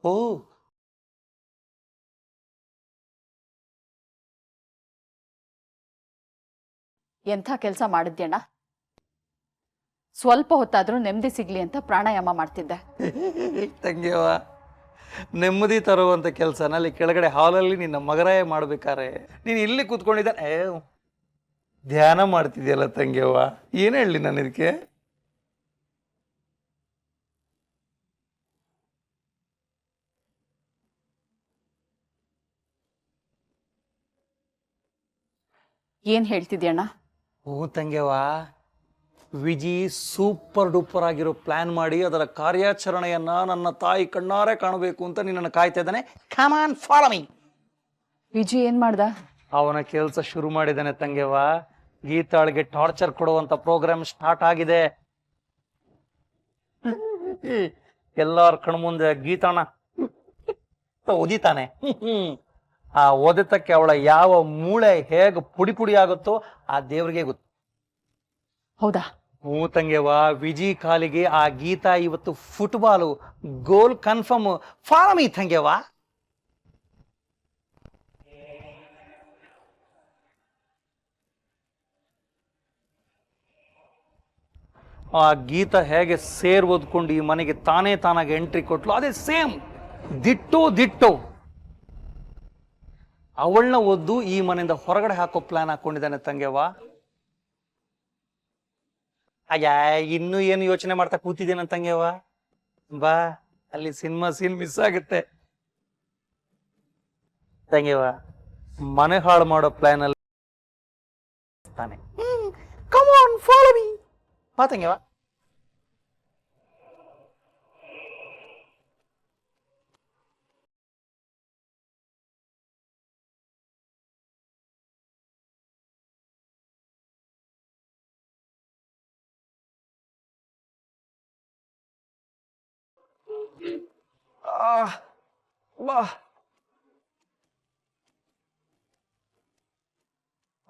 ಓ, ಎಂಥ ಕೆಲಸ ಮಾಡಿದ್ಯಣ್ಣ. ಸ್ವಲ್ಪ ಹೊತ್ತಾದ್ರೂ ನೆಮ್ಮದಿ ಸಿಗ್ಲಿ ಅಂತ ಪ್ರಾಣಾಯಾಮ ಮಾಡ್ತಿದ್ದೆ. ತಂಗಿಯವ್ವ, ನೆಮ್ಮದಿ ತರುವಂಥ ಕೆಲಸನ ಅಲ್ಲಿ ಕೆಳಗಡೆ ಹಾಲಲ್ಲಿ ನಿನ್ನ ಮಗರಾಯ ಮಾಡ್ಬೇಕಾರೆ ನೀನು ಇಲ್ಲಿ ಕೂತ್ಕೊಂಡಿದ್ದಾನೆ ಧ್ಯಾನ ಮಾಡ್ತಿದ್ಯಲ್ಲ ತಂಗಿಯವ್ವ. ಏನು ಹೇಳಲಿ ನಾನು ಇದಕ್ಕೆ? ಏನ್ ಹೇಳ್ತಿದ್ಯಣ್ಣ? ಹ್ಞೂ ತಂಗಿಯವ್ವ, ವಿಜಿ ಸೂಪರ್ ಡೂಪರ್ ಆಗಿರೋ ಪ್ಲಾನ್ ಮಾಡಿ ಅದರ ಕಾರ್ಯಾಚರಣೆಯನ್ನ ನನ್ನ ತಾಯಿ ಕಣ್ಣಾರೆ ಕಾಣಬೇಕು ಅಂತ ನಿನ್ನನ್ನು ಕಾಯ್ತಾ ಇದ್ದಾನೆ. ಕಮಾನ್ ಫಾಲೋ ಮೀ. ವಿಜಿ ಏನ್ ಮಾಡ್ದ? ಅವನ ಕೆಲಸ ಶುರು ಮಾಡಿದ್ದಾನೆ ತಂಗಿಯವ್ವ. ಗೀತಾಳಿಗೆ ಟಾರ್ಚರ್ ಕೊಡುವಂತ ಪ್ರೋಗ್ರಾಮ್ ಸ್ಟಾರ್ಟ್ ಆಗಿದೆ. ಎಲ್ಲಾರ ಕಣ್ಮುಂದೆ ಗೀತಾಣ ಓದಿತಾನೆ. ಆ ಓದಿತಕ್ಕೆ ಅವಳ ಯಾವ ಮೂಳೆ ಹೇಗೆ ಪುಡಿ ಪುಡಿ ಆಗುತ್ತೋ ಆ ದೇವ್ರಿಗೆ ಗೊತ್ತು. ಹೌದಾ? ಹ್ಞೂ ತಂಗ್ಯವ್ವ, ವಿಜಿ ಕಾಲಿಗೆ ಆ ಗೀತಾ ಇವತ್ತು football goal confirm. Follow me ತಂಗ್ಯವ್ವ. ಆ ಗೀತ ಹೇಗೆ ಸೇರ್ ಓದ್ಕೊಂಡು ಈ ಮನೆಗೆ ತಾನೇ ತಾನಾಗಿ ಎಂಟ್ರಿ ಕೊಟ್ಲು, ಅದೇ ಸೇಮ್ ದಿಟ್ಟು ದಿಟ್ಟು ಅವಳನ್ನ ಓದ್ದು ಈ ಮನೆಯಿಂದ ಹೊರಗಡೆ ಹಾಕೋ ಪ್ಲಾನ್ ಹಾಕೊಂಡಿದ್ದಾನೆ ತಂಗ್ಯವ್ವ. ಅಯ್ಯ, ಇನ್ನೂ ಏನು ಯೋಚನೆ ಮಾಡ್ತಾ ಕೂತಿದ್ದೇನೆ ತಂಗ್ಯವ್ವ. ಬಾ, ಅಲ್ಲಿ ಸಿನಿಮಾ ಸೀನ್ ಮಿಸ್ ಆಗುತ್ತೆ ತಂಗ್ಯವ್ವ. ಮನೆ ಹಾಳು ಮಾಡೋ ಪ್ಲಾನ್ ಅಲ್ಲಿ ತಾನೆ. Come on follow me. ಬಾ ತಂಗ್ಯವ್ವ. ಬಾ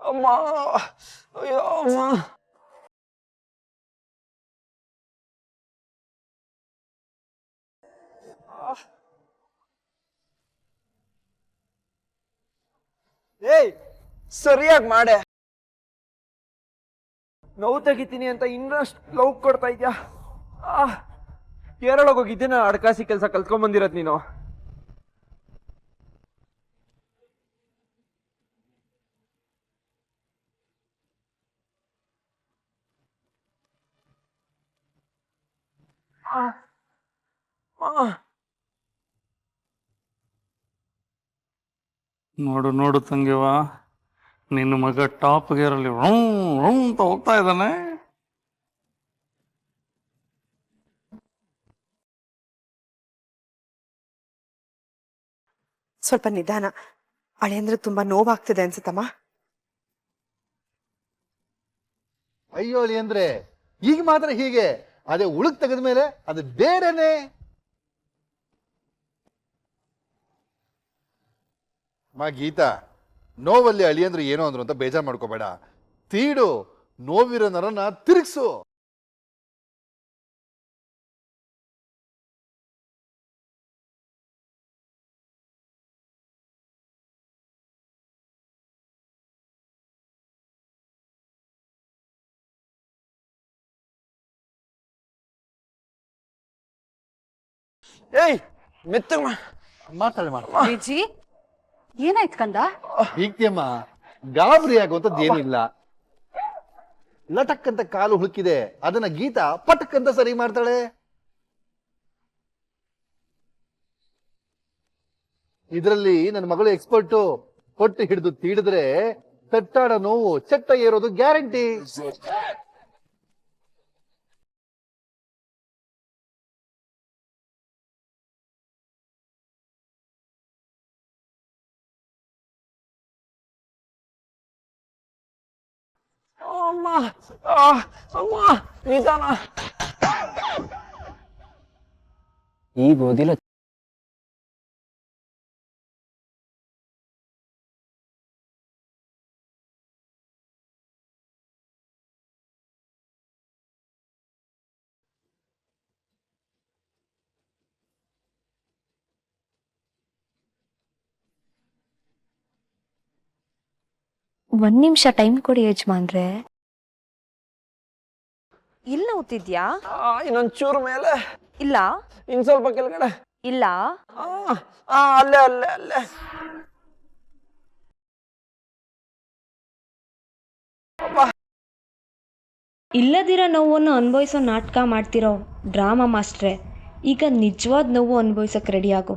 ಅಮ್ಮ, ಅಯ್ಯೋ ಅಮ್ಮ. ಏಯ್, ಸರಿಯಾಗಿ ಮಾಡೆ. ನೋವು ತೆಗಿತೀನಿ ಅಂತ ಇನ್ನಷ್ಟು ಲವ್ ಕೊಡ್ತಾ ಇದ್ಯಾ? ಕೇರಳಕ್ಕೆ ಹೋಗಿದ್ದೆ, ನಾನು ಅಡ್ಕಾಸಿ ಕೆಲಸ ಕಲ್ತ್ಕೊಂಡ್ ಬಂದಿರತ್ ನೀನು. ನೋಡು ನೋಡು ತಂಗಿವ, ನಿನ್ನ ಮಗ ಟಾಪ್ ಗೇರಲ್ಲಿ ಅಂತ ಹೋಗ್ತಾ ಇದ್ದಾನೆ. ಸ್ವಲ್ಪ ನಿಧಾನ. ಅಳೆಯಂದ್ರೆ ತುಂಬಾ ನೋವಾಗ್ತಿದೆ ಅನ್ಸುತ್ತಮ್ಮ. ಅಯ್ಯೋ ಅಂದ್ರೆ ಈಗ ಮಾತ್ರ ಹೀಗೆ, ಅದೇ ಉಳುಕ್ ತೆಗೆದ್ಮೇಲೆ ಅದು ಬೇರೆನೆ. ಗೀತಾ, ನೋವಲ್ಲಿ ಅಳಿಯಂದ್ರೆ ಏನೋ ಅಂದ್ರು ಅಂತ ಬೇಜಾರ್ ಮಾಡ್ಕೋಬೇಡ. ತೀಡು, ನೋವಿರೋ ನರನ ತಿರುಗ್ಸು. ಏಯ್, ಮೆತ್ತಗ ಮಾತಾಡಿ ವಿಜಿ, ಏನಾಯ್ತು ಕಂದ? ಹೀಗ್ತಿಯಮ್ಮ, ಗಾಬರಿ ಆಗುವಂತದ್ದು ಏನಿಲ್ಲ. ಲಟಕ್ ಅಂತ ಕಾಲು ಹುಡುಕಿದೆ, ಅದನ್ನ ಗೀತಾ ಪಟಕ್ ಅಂತ ಸರಿ ಮಾಡ್ತಾಳೆ. ಇದರಲ್ಲಿ ನನ್ನ ಮಗಳು ಎಕ್ಸ್ಪರ್ಟು. ಹೊಟ್ಟು ಹಿಡಿದು ತೀಡಿದ್ರೆ ತಟ್ಟಾಡ ನೋವು ಚಟ್ಟ ಏರೋದು ಗ್ಯಾರಂಟಿ. ಅಮ್ಮ, ಅಮ್ಮ, ನಿಧಾನ. ಈಗ ಓದಿಲ್ಲ. ಒಂದ್ ನಿಮಿಷ ಟೈಮ್ ಕೊಡಿ ಯಜಮಾನ್ರೆ. ಇಲ್ಲಿ ನೋವ್ತಿದ್ಯಾ? ಇನ್ನೊಂದ್ ಚೂರು ಮೇಲೆ. ಇಲ್ಲ. ಇನ್ ಸ್ವಲ್ಪ ಕೆಳಗಡೆ. ಇಲ್ಲ. ಅಲ್ಲೇ ಅಲ್ಲೇ ಅಲ್ಲೇ. ಇಲ್ಲದಿರೋ ನೋವನ್ನು ಅನುಭವಿಸೋ ನಾಟಕ ಮಾಡ್ತಿರೋ ಡ್ರಾಮಾ ಮಾಸ್ಟ್ರೆ, ಈಗ ನಿಜವಾದ ನೋವು ಅನುಭವಿಸೋಕೆ ರೆಡಿಯಾಗು.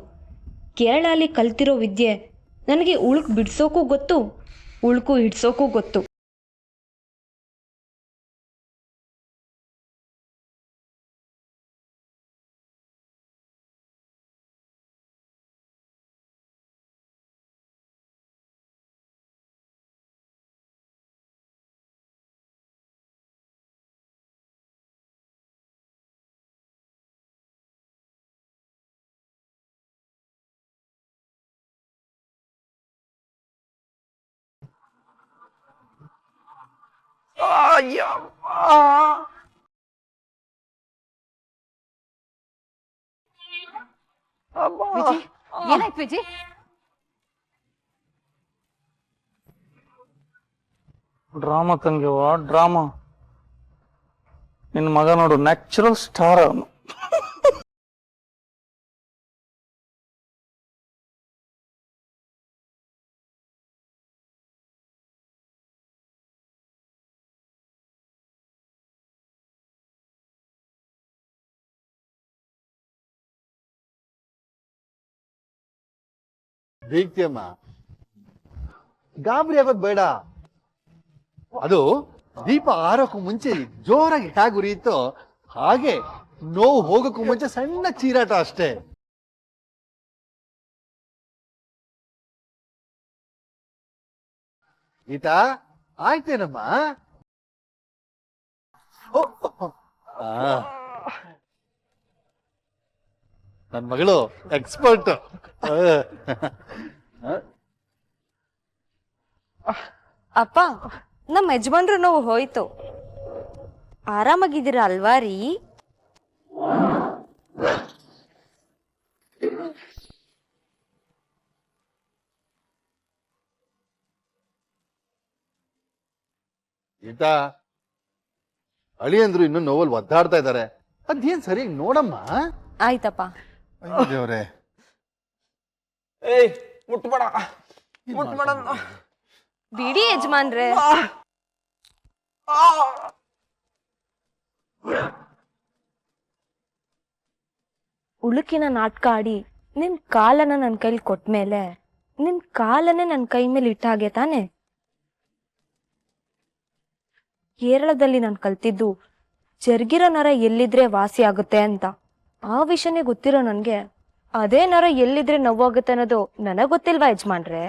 ಕೇರಳಲ್ಲಿ ಕಲ್ತಿರೋ ವಿದ್ಯೆ ನನಗೆ ಉಳುಕ್ ಬಿಡ್ಸೋಕ್ಕೂ ಗೊತ್ತು, ಉಳುಕು ಹಿಡ್ಸೋಕ್ಕೂ ಗೊತ್ತು. ವಿಜಿ ಏನಾಯ್ತು ವಿಜಿ? Drama ತಂಗಿಯವ್ವ, drama. ನಿನ್ನ ಮಗ ನೋಡು, ನ್ಯಾಚುರಲ್ ಸ್ಟಾರ್ ಅವನು. ಬೀಗ್ತಿಯಮ್ಮ, ಗಾಬರಿ ಆಗೋದ್ ಬೇಡ. ಅದು ದೀಪ ಆರೋಕ್ಕೂ ಮುಂಚೆ ಜೋರಾಗಿ ಹೇಗೆ ಉರಿಯುತ್ತೋ ಹಾಗೆ ನೋವು ಹೋಗೋಕ್ಕೂ ಮುಂಚೆ ಸಣ್ಣ ಚೀರಾಟ ಅಷ್ಟೇ. ಗೀತಾ, ಆಯ್ತೇನಮ್ಮ? ನನ್ ಮಗಳು ಎಕ್ಸ್ಪರ್ಟ್. ಅಪ್ಪ, ನಮ್ಮ ಯಜಮಾನ್ರು ನೋವು ಹೋಯ್ತು. ಆರಾಮಾಗಿದ್ದೀರಾ ಅಲ್ವಾ ರೀ? ಗೀತಾ, ಅಳಿಯಂದ್ರು ಇನ್ನು ನೋವಲ್ಲಿ ಒದ್ದಾಡ್ತಾ ಇದ್ದಾರೆ. ಅದೇನ್ ಸರಿಯಾಗಿ ನೋಡಮ್ಮ. ಆಯ್ತಪ್ಪ. ದೇವ್ರೆ, ಏಯ್ ಮುಟ್ಬೇಡ, ಮುಟ್ಬೇಡ. ಬಿಡಿ ಯಜಮಾನ್ರೆ. ಉಳುಕಿನ ನಾಟಕ ಆಡಿ ನಿನ್ ಕಾಲನ್ನ ನನ್ನ ಕೈಲಿ ಕೊಟ್ಮೇಲೆ ನಿನ್ ಕಾಲನ್ನೇ ನನ್ನ ಕೈ ಮೇಲೆ ಇಟ್ಟ ಹಾಗೆ ತಾನೆ. ಕೇರಳದಲ್ಲಿ ನಾನು ಕಲ್ತಿದ್ದು ಜರ್ಗಿರೋ ನರ ಎಲ್ಲಿದ್ರೆ ವಾಸಿ ಆಗುತ್ತೆ ಅಂತ. ಆ ವಿಷಯನೇ ಗೊತ್ತಿರೋ ನನ್ಗೆ ಅದೇ ನರ ಎಲ್ಲಿದ್ರೆ ನೋವಾಗುತ್ತೆ ಅನ್ನೋದು ನನಗ್ ಗೊತ್ತಿಲ್ವಾ ಯಜಮಾನ್ರೆ?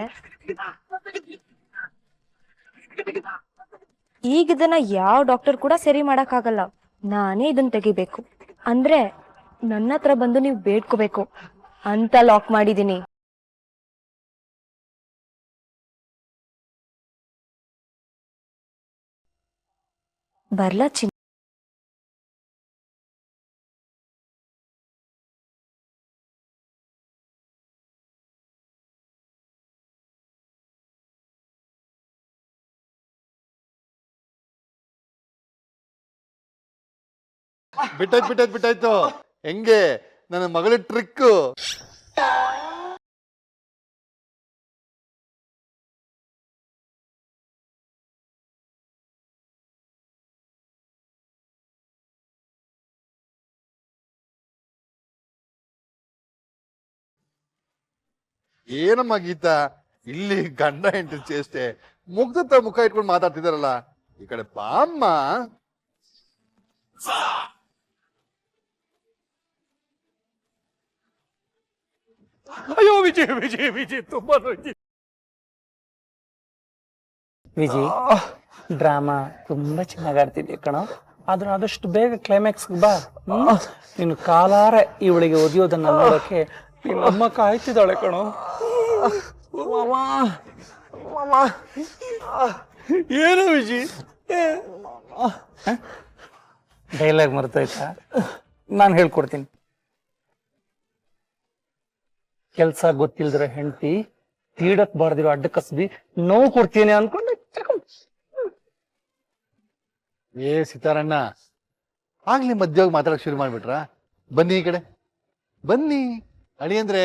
ಈಗ ಇದನ್ನ ಯಾವ ಡಾಕ್ಟರ್ ಕೂಡ ಸರಿ ಮಾಡಕ್ಕಾಗಲ್ಲ. ನಾನೇ ಇದನ್ನ ತೆಗಿಬೇಕು. ಅಂದ್ರೆ ನನ್ನ ಹತ್ರ ಬಂದು ನೀವು ಬೇಡ್ಕೋಬೇಕು ಅಂತ ಲಾಕ್ ಮಾಡಿದೀನಿ. ಬರ್ಲಾ ಚಿನ್ನ? ಬಿಟ್ಟಾಯ್ತು. ಹೆಂಗೆ ನನ್ನ ಮಗಳ ಟ್ರಿಕ್? ಏನಮ್ಮ ಗೀತಾ, ಇಲ್ಲಿ ಗಂಡ ಹೆಂಡತಿ ಚೇಷ್ಟೆ, ಮುಗ್ದತ್ತ ಮುಖ ಇಟ್ಕೊಂಡು ಮಾತಾಡ್ತಿದಾರಲ್ಲ. ಈ ಕಡೆ ಬಾಮ್ಮ. ಅಯ್ಯೋ ವಿಜಯ್ ವಿಜಯ್ ವಿಜಯ್, ತುಂಬಾ ನೋಯ್ತು. ವಿಜಯ್, ಡ್ರಾಮಾ ತುಂಬಾ ಚೆನ್ನಾಗಿ ಆಡ್ತಿದ್ದೆ ಕಣೋ. ಆದ್ರೆ ಆದಷ್ಟು ಬೇಗ ಕ್ಲೈಮ್ಯಾಕ್ಸ್ ಬಾ. ನೀನು ಕಾಲಾರ ಇವಳಿಗೆ ಒದಿಯೋದನ್ನ ನೋಡೋಕೆ ನಿನ್ನಮ್ಮ ಕಾಯ್ತಿದ್ದಾಳೆ ಕಣೋ. ಏನು ವಿಜಯ್, ಡೈಲಾಗ್ ಮರ್ತೋಯ್ತಾ? ನಾನು ಹೇಳ್ಕೊಡ್ತೀನಿ. ಕೆಲ್ಸ ಗೊತ್ತಿಲ್ದಿರೋ ಹೆಂಡತಿ ತೀಡಕ್ ಬಾರ್ದಿರೋ ಅಡ್ಡ ಕಸ್ಬಿ ನೋವು ಕೊಡ್ತೀನಿ ಅನ್ಕೊಂಡು ಏ ಸಿತಾರಣ್ಣ, ಆಗ್ಲಿ ಮಧ್ಯೋಗಿ ಮಾತಾಡಕ್ ಶುರು ಮಾಡ್ಬಿಟ್ರಾ? ಬನ್ನಿ ಈ ಕಡೆ ಬನ್ನಿ. ಅಳಿ ಅಂದ್ರೆ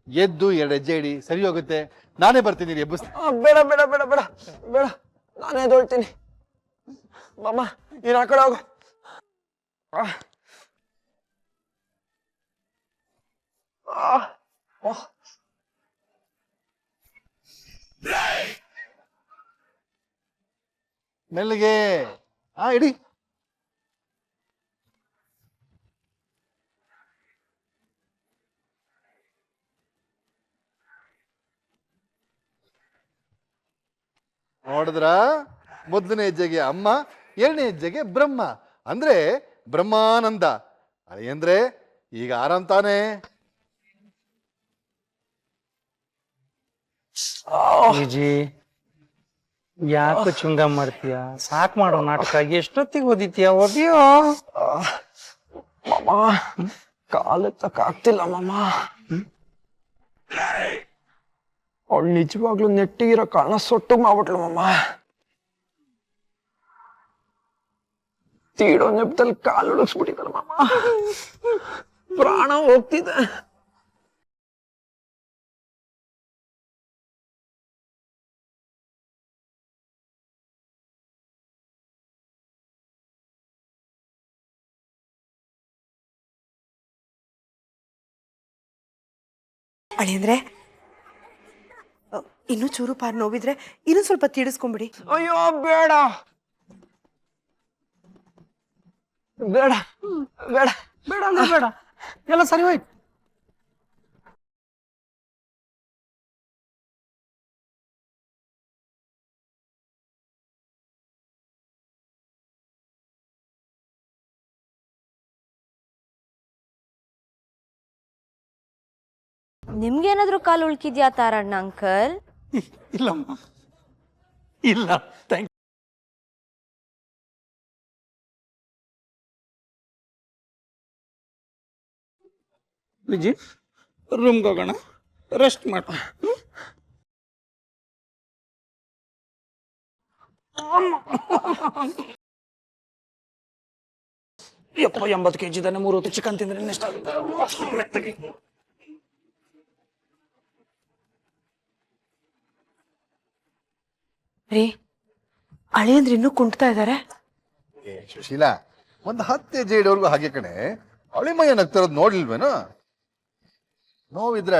ಎದ್ದು 2 ಹೆಜ್ಜೆ ಇಡಿ, ಸರಿ ಹೋಗುತ್ತೆ. ನಾನೇ ಬರ್ತೀನಿ, ಎಬ್ಬಿಸ್ತೀನಿ. ಬೇಡ ಬೇಡ ಬೇಡ ಬೇಡ ಬೇಡ, ನಾನೇ ಎದ್ದೊಳ್ತೀನಿ. ಮಾಮ ನೀನ್ ಆ ಕಡೆ ಹೋಗು. ಆ. ಆ. ಓಹ್. ಮೆಲ್ಲಿಗೆ ಇಡಿ. ನೋಡಿದ್ರ, ಮೊದಲನೇ ಹೆಜ್ಜೆಗೆ ಅಮ್ಮ, 2ನೇ ಹೆಜ್ಜೆಗೆ ಬ್ರಹ್ಮ, ಅಂದ್ರೆ ಬ್ರಹ್ಮಾನಂದ. ಅಂದ್ರೆ ಈಗ ಆರಾಮ್ ತಾನೇ? ವಿಜಿ, ಯಾಕೆ ಚುಂಗ ಮಾಡ್ತೀಯ? ಸಾಕ್ ಮಾಡೋ ನಾಟಕ. ಎಷ್ಟೊತ್ತಿಗೆ ಓದಿತೀಯ? ಓದಿಯೋ. ಮಾಮ ಕಾಲೆತ್ತಕ್ ಆಗ್ತಿಲ್ಲ ಮಾಮ. ಅವಳು ನಿಜವಾಗ್ಲೂ ನೆಟ್ಟಿಗಿರೋ ಕಾರಣ ಸೊಟ್ಟು ಮಾಡ್ಬಿಟ್ಲು ಮಾಮ. ತೀಡೋ ನೆಪದಲ್ಲಿ ಕಾಲು ಉಳಿಸ್ಬಿಟ್ಟಿದ್ದಲ್ಲ ಮಾಮ. ಪ್ರಾಣ ಹೋಗ್ತಿದೆ. ಅಳಿಯಂದ್ರೆ ಇನ್ನೂ ಚೂರು ಪಾರು ನೋವಿದ್ರೆ ಇನ್ನೂ ಸ್ವಲ್ಪ ತೀಡಿಸ್ಕೊಂಬಿಡಿ. ಅಯ್ಯೋ ಬೇಡ ಬೇಡ ಬೇಡ ಬೇಡ ಅಂದ್ರೆ ಬೇಡ, ಎಲ್ಲ ಸರಿ ಹೋಯ್ತು. ನಿಮ್ಗೇನಾದ್ರೂ ಕಾಲು ಉಳ್ಕಿದ್ಯಾ ತಾರಣ್ಣ ಅಂಕಲ್? ಇಲ್ಲಮ್ಮ, ಇಲ್ಲ. ಥ್ಯಾಂಕ್ ವಿಜಿ, ರೂಮ್ಗೆ ಹೋಗೋಣ, ರೆಸ್ಟ್ ಮಾಡ. ಯಪ್ಪ, 80 kg ಇದ್ದಾನೆ. 3 ಹೊತ್ತು ಚಿಕನ್ ತಿಂದ್ರೆ ಎಷ್ಟಾಗುತ್ತೆ? ರೀ, ಅಳಿಯಂದ್ರೆ ಇನ್ನೂ ಕುಂಟ್ತಾ ಇದ್ದಾರೆ. ಸುಶೀಲಾ, 10 ಹೆಜ್ಜೆ ಇಡೋರ್ಗು ಹಾಗೆ ಕಣೆ. ಅಳಿಮಯ್ಯ ನಗ್ತಿರೋದು ನೋಡ್ಲಿಲ್ವೇನೋ? ನೋವಿದ್ರೆ